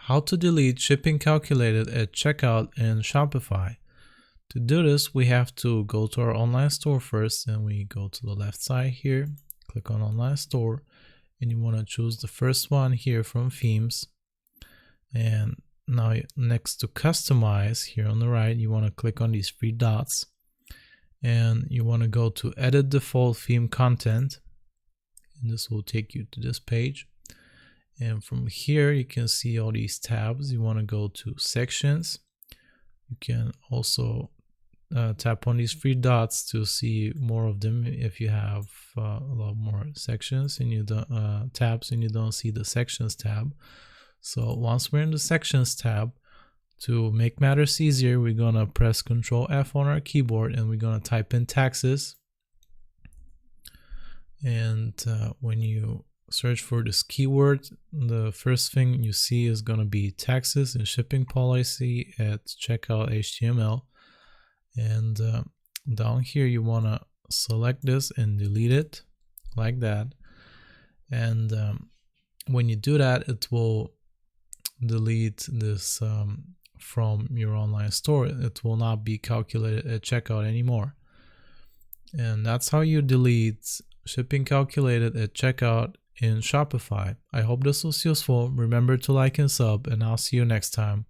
how to delete shipping calculated at checkout in Shopify. To do this, we have to go to our online store first, and we go to the left side here, click on online store, and you want to choose the first one here from themes. And now next to customize here on the right, you want to click on these three dots, and you want to go to edit default theme content, and this will take you to this page. And from here you can see all these tabs. You want to go to sections. You can also tap on these three dots to see more of them if you have a lot more sections and you don't tabs and you don't see the sections tab. So once we're in the sections tab, to make matters easier, we're gonna press Ctrl F on our keyboard and we're gonna type in taxes. And when you search for this keyword, the first thing you see is going to be taxes and shipping policy at checkout HTML. And down here you want to select this and delete it like that. And when you do that, it will delete this from your online store. It will not be calculated at checkout anymore. And that's how you delete shipping calculated at checkout in Shopify. I hope this was useful. Remember to like and sub, and I'll see you next time.